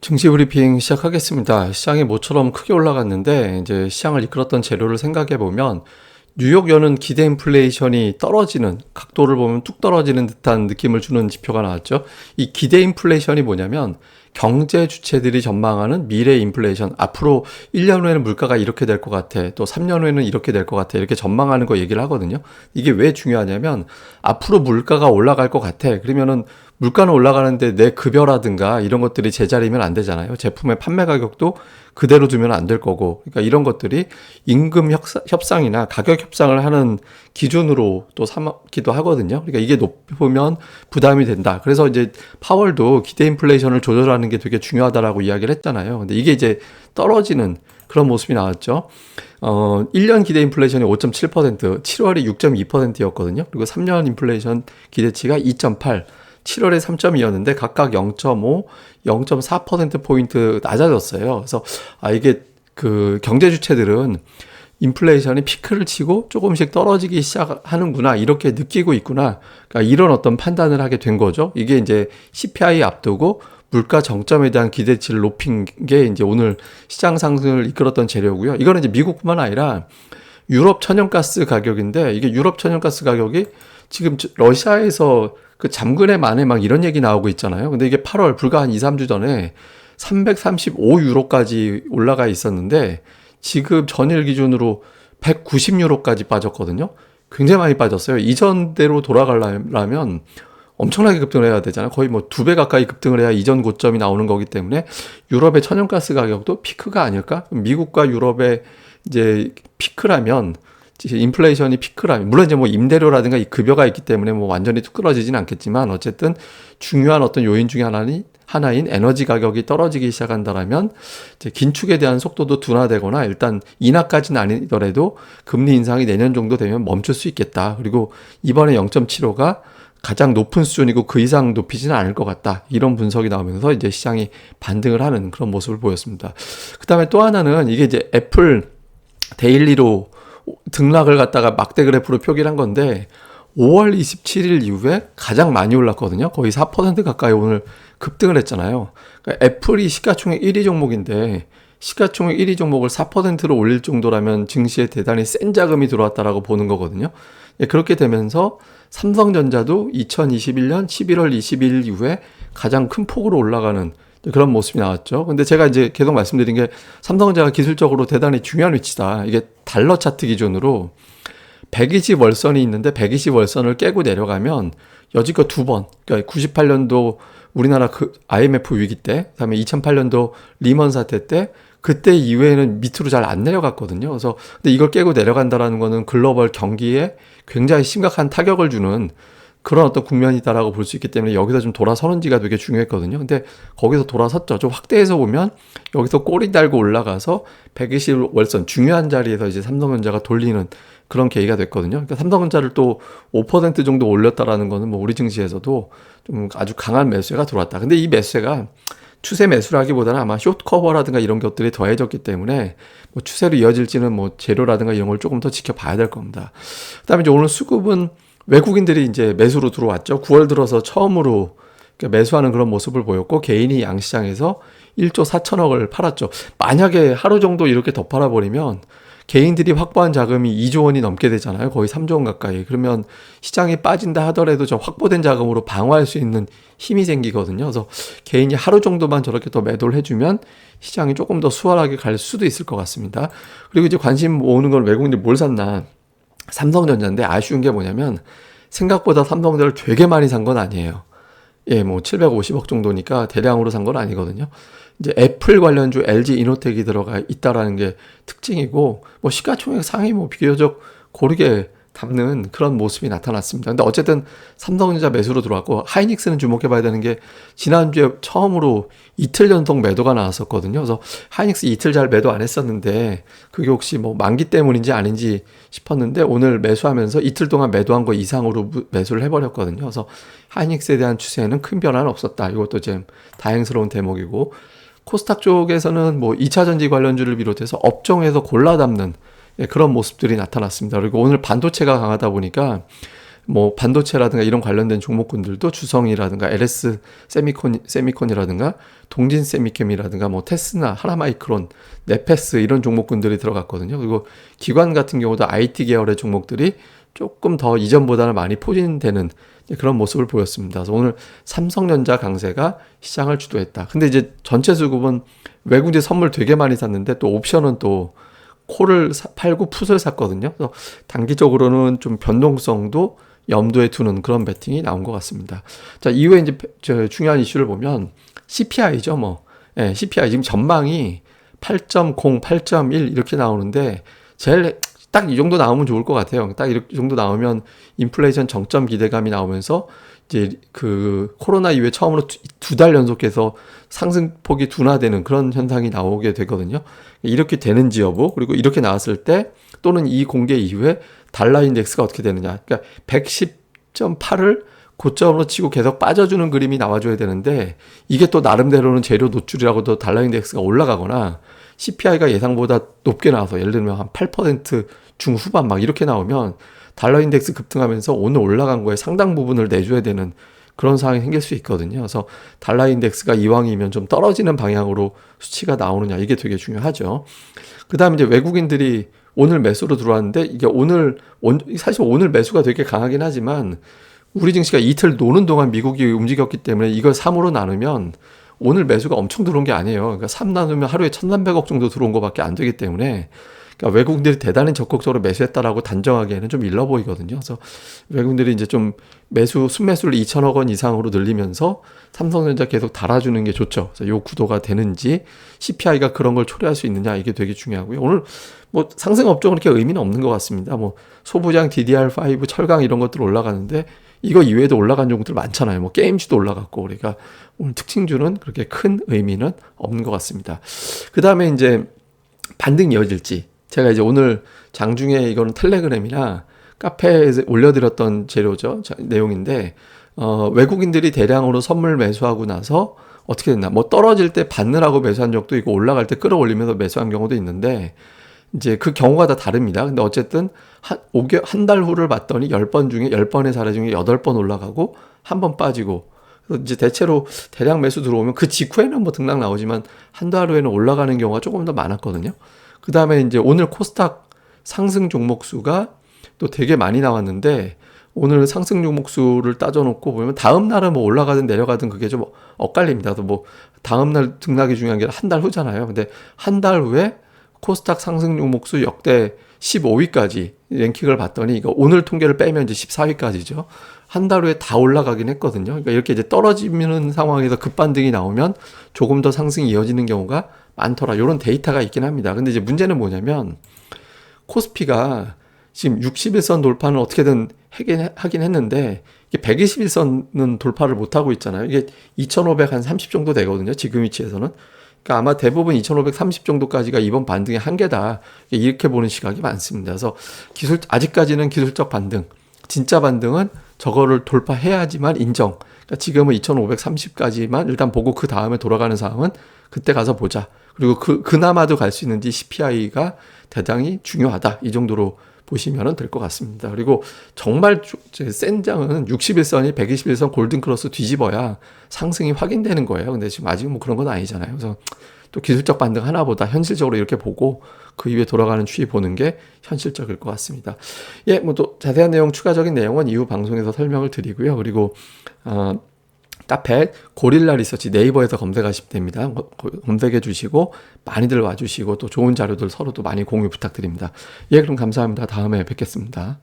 증시 브리핑 시작하겠습니다. 시장이 모처럼 크게 올라갔는데 이제 시장을 이끌었던 재료를 생각해 보면 뉴욕연은 기대 인플레이션이 떨어지는 각도를 보면 뚝 떨어지는 듯한 느낌을 주는 지표가 나왔죠. 이 기대 인플레이션이 뭐냐면 경제 주체들이 전망하는 미래 인플레이션, 앞으로 1년 후에는 물가가 이렇게 될 것 같아, 또 3년 후에는 이렇게 될 것 같아, 이렇게 전망하는 거 얘기를 하거든요. 이게 왜 중요하냐면 앞으로 물가가 올라갈 것 같아. 그러면은 물가는 올라가는데 내 급여라든가 이런 것들이 제자리면 안 되잖아요. 제품의 판매 가격도 그대로 두면 안 될 거고. 그러니까 이런 것들이 임금 협상이나 가격 협상을 하는 기준으로 또 삼기도 하거든요. 그러니까 이게 높으면 부담이 된다. 그래서 이제 파월도 기대 인플레이션을 조절하는 게 되게 중요하다라고 이야기를 했잖아요. 근데 이게 이제 떨어지는 그런 모습이 나왔죠. 1년 기대 인플레이션이 5.7%, 7월이 6.2%였거든요. 그리고 3년 인플레이션 기대치가 2.8, 7월에 3.2였는데 각각 0.5, 0.4%포인트 낮아졌어요. 그래서 이게 그 경제 주체들은 인플레이션이 피크를 치고 조금씩 떨어지기 시작하는구나, 이렇게 느끼고 있구나. 그러니까 이런 어떤 판단을 하게 된 거죠. 이게 이제 CPI 앞두고 물가 정점에 대한 기대치를 높인 게 이제 오늘 시장 상승을 이끌었던 재료고요. 이거는 이제 미국뿐만 아니라 유럽 천연가스 가격인데, 이게 유럽 천연가스 가격이 지금 러시아에서 그 잠근에 만에 막 이런 얘기 나오고 있잖아요. 근데 이게 8월 불과 한 2, 3주 전에 335유로까지 올라가 있었는데 지금 전일 기준으로 190유로까지 빠졌거든요. 굉장히 많이 빠졌어요. 이전대로 돌아가려면 엄청나게 급등을 해야 되잖아요. 거의 뭐 2배 가까이 급등을 해야 이전 고점이 나오는 거기 때문에 유럽의 천연가스 가격도 피크가 아닐까? 미국과 유럽의 이제 피크라면, 인플레이션이 피크라면, 물론 이제 뭐 임대료라든가 이 급여가 있기 때문에 뭐 완전히 뚝 떨어지진 않겠지만 어쨌든 중요한 어떤 요인 중에 하나인 에너지 가격이 떨어지기 시작한다라면 이제 긴축에 대한 속도도 둔화되거나 일단 인하까지는 아니더라도 금리 인상이 내년 정도 되면 멈출 수 있겠다. 그리고 이번에 0.75가 가장 높은 수준이고 그 이상 높이지는 않을 것 같다. 이런 분석이 나오면서 이제 시장이 반등을 하는 그런 모습을 보였습니다. 그 다음에 또 하나는 이게 이제 애플 데일리로 등락을 갖다가 막대 그래프로 표기를 한 건데 5월 27일 이후에 가장 많이 올랐거든요. 거의 4% 가까이 오늘 급등을 했잖아요. 그러니까 애플이 시가총액 1위 종목인데 시가총액 1위 종목을 4%로 올릴 정도라면 증시에 대단히 센 자금이 들어왔다라고 보는 거거든요. 그렇게 되면서 삼성전자도 2021년 11월 20일 이후에 가장 큰 폭으로 올라가는 그런 모습이 나왔죠. 근데 제가 이제 계속 말씀드린 게 삼성전자가 기술적으로 대단히 중요한 위치다. 이게 달러 차트 기준으로 120 월선이 있는데 120 월선을 깨고 내려가면 여지껏 두 번, 그러니까 98년도 우리나라 그 IMF 위기 때, 그다음에 2008년도 리먼 사태 때, 그때 이후에는 밑으로 잘 안 내려갔거든요. 그래서 근데 이걸 깨고 내려간다라는 거는 글로벌 경기에 굉장히 심각한 타격을 주는 그런 어떤 국면이다라고 볼 수 있기 때문에 여기서 좀 돌아서는지가 되게 중요했거든요. 근데 거기서 돌아섰죠. 좀 확대해서 보면 여기서 꼬리 달고 올라가서 120 월선 중요한 자리에서 이제 삼성전자가 돌리는 그런 계기가 됐거든요. 그러니까 삼성전자를 또 5% 정도 올렸다라는 거는 뭐 우리 증시에서도 좀 아주 강한 매수세가 들어왔다. 근데 이 매수세가 추세 매수라기보다는 아마 숏 커버라든가 이런 것들이 더해졌기 때문에 뭐 추세로 이어질지는 뭐 재료라든가 이런 걸 조금 더 지켜봐야 될 겁니다. 그다음에 이제 오늘 수급은 외국인들이 이제 매수로 들어왔죠. 9월 들어서 처음으로 매수하는 그런 모습을 보였고 개인이 양시장에서 1조 4천억을 팔았죠. 만약에 하루 정도 이렇게 더 팔아버리면 개인들이 확보한 자금이 2조 원이 넘게 되잖아요. 거의 3조 원 가까이. 그러면 시장이 빠진다 하더라도 저 확보된 자금으로 방어할 수 있는 힘이 생기거든요. 그래서 개인이 하루 정도만 저렇게 더 매도를 해주면 시장이 조금 더 수월하게 갈 수도 있을 것 같습니다. 그리고 이제 관심 모으는 건 외국인들이 뭘 샀나. 삼성전자인데 아쉬운 게 뭐냐면 생각보다 삼성전자를 되게 많이 산 건 아니에요. 뭐 750억 정도니까 대량으로 산 건 아니거든요. 이제 애플 관련주 LG 이노텍이 들어가 있다라는 게 특징이고 뭐 시가총액 상위 뭐 비교적 고르게 담는 그런 모습이 나타났습니다. 근데 어쨌든 삼성전자 매수로 들어왔고 하이닉스는 주목해 봐야 되는 게 지난주에 처음으로 이틀 연속 매도가 나왔었거든요. 그래서 하이닉스 이틀 잘 매도 안 했었는데 그게 혹시 뭐 만기 때문인지 아닌지 싶었는데 오늘 매수하면서 이틀 동안 매도한 거 이상으로 매수를 해버렸거든요. 그래서 하이닉스에 대한 추세에는 큰 변화는 없었다. 이것도 좀 다행스러운 대목이고 코스닥 쪽에서는 뭐 2차전지 관련주를 비롯해서 업종에서 골라 담는 그런 모습들이 나타났습니다. 그리고 오늘 반도체가 강하다 보니까 뭐 반도체라든가 이런 관련된 종목군들도 주성이라든가 LS 세미콘이라든가 동진 세미캠이라든가 뭐 테스나, 하나마이크론, 네페스 이런 종목군들이 들어갔거든요. 그리고 기관 같은 경우도 IT 계열의 종목들이 조금 더 이전보다는 많이 포진되는 그런 모습을 보였습니다. 그래서 오늘 삼성전자 강세가 시장을 주도했다. 근데 이제 전체 수급은 외국인 선물 되게 많이 샀는데 또 옵션은 또 콜을 팔고 풋을 샀거든요. 그래서 단기적으로는 좀 변동성도 염두에 두는 그런 베팅이 나온 것 같습니다. 자, 이후에 이제 중요한 이슈를 보면 CPI죠, 뭐. 예, CPI 지금 전망이 8.0, 8.1 이렇게 나오는데 제일 딱 이 정도 나오면 좋을 것 같아요. 딱 이 정도 나오면 인플레이션 정점 기대감이 나오면서 이제 그 코로나 이후에 처음으로 두 달 연속해서 상승폭이 둔화되는 그런 현상이 나오게 되거든요. 이렇게 되는지 여부, 그리고 이렇게 나왔을 때 또는 이 공개 이후에 달러 인덱스가 어떻게 되느냐. 그러니까 110.8을 고점으로 치고 계속 빠져주는 그림이 나와줘야 되는데 이게 또 나름대로는 재료 노출이라고도 달러 인덱스가 올라가거나 CPI가 예상보다 높게 나와서 예를 들면 한 8% 중후반 막 이렇게 나오면 달러 인덱스 급등하면서 오늘 올라간 거에 상당 부분을 내줘야 되는 그런 상황이 생길 수 있거든요. 그래서 달러 인덱스가 이왕이면 좀 떨어지는 방향으로 수치가 나오느냐 이게 되게 중요하죠. 그 다음에 이제 외국인들이 오늘 매수로 들어왔는데 이게 사실 오늘 매수가 되게 강하긴 하지만 우리 증시가 이틀 노는 동안 미국이 움직였기 때문에 이걸 3으로 나누면 오늘 매수가 엄청 들어온 게 아니에요. 그러니까 3 나누면 하루에 1,300억 정도 들어온 것밖에 안 되기 때문에 그러니까 외국인들이 대단히 적극적으로 매수했다라고 단정하기에는 좀 일러 보이거든요. 그래서 외국인들이 이제 좀 순매수를 2천억 원 이상으로 늘리면서 삼성전자 계속 달아주는 게 좋죠. 그래서 요 구도가 되는지 CPI가 그런 걸 초래할 수 있느냐 이게 되게 중요하고요. 오늘 뭐 상승 업종은 그렇게 의미는 없는 것 같습니다. 뭐 소부장, DDR5, 철강 이런 것들 올라가는데 이거 이외에도 올라간 종목들 많잖아요. 뭐 게임주도 올라갔고 그러니까 오늘 특징주는 그렇게 큰 의미는 없는 것 같습니다. 그 다음에 이제 반등이 이어질지 제가 이제 오늘 장중에 이거는 텔레그램이나 카페에 올려드렸던 재료죠. 내용인데 외국인들이 대량으로 선물 매수하고 나서 어떻게 됐나 뭐 떨어질 때 받느라고 매수한 적도 있고 올라갈 때 끌어올리면서 매수한 경우도 있는데 이제 그 경우가 다 다릅니다. 근데 어쨌든 한 달 후를 봤더니 10번 중에 10번의 사례 중에 8번 올라가고 한 번 빠지고 그래서 이제 대체로 대량 매수 들어오면 그 직후에는 뭐 등락 나오지만 한 달 후에는 올라가는 경우가 조금 더 많았거든요. 그 다음에 이제 오늘 코스닥 상승 종목 수가 또 되게 많이 나왔는데 오늘 상승 종목 수를 따져놓고 보면 다음 날은 뭐 올라가든 내려가든 그게 좀 엇갈립니다. 뭐 다음 날 등락이 중요한 게 한 달 후잖아요. 근데 한 달 후에 코스닥 상승 종목 수 역대 15위까지 랭킹을 봤더니 이거 오늘 통계를 빼면 이제 14위까지죠. 한 달 후에 다 올라가긴 했거든요. 그러니까 이렇게 이제 떨어지는 상황에서 급반등이 나오면 조금 더 상승이 이어지는 경우가 많더라. 이런 데이터가 있긴 합니다. 근데 이제 문제는 뭐냐면 코스피가 지금 61선 돌파는 어떻게든 하긴 했는데 이게 121선은 돌파를 못하고 있잖아요. 이게 2,530 정도 되거든요. 지금 위치에서는. 그러니까 아마 대부분 2,530 정도까지가 이번 반등의 한계다. 이렇게 보는 시각이 많습니다. 그래서 아직까지는 기술적 반등, 진짜 반등은 저거를 돌파해야지만 인정. 그러니까 지금은 2,530까지만 일단 보고 그 다음에 돌아가는 상황은 그때 가서 보자. 그리고 그나마도 갈 수 있는지 CPI가 대단히 중요하다. 이 정도로 보시면 될 것 같습니다. 그리고 정말 센 장은 61선이 121선 골든크로스 뒤집어야 상승이 확인되는 거예요. 근데 지금 아직 뭐 그런 건 아니잖아요. 그래서 또 기술적 반등 하나보다 현실적으로 이렇게 보고 그 이후에 돌아가는 추이 보는 게 현실적일 것 같습니다. 예, 뭐 또 자세한 내용, 추가적인 내용은 이후 방송에서 설명을 드리고요. 그리고 카페 고릴라 리서치 네이버에서 검색하시면 됩니다. 검색해 주시고 많이들 와주시고 또 좋은 자료들 서로 또 많이 공유 부탁드립니다. 예, 그럼 감사합니다. 다음에 뵙겠습니다.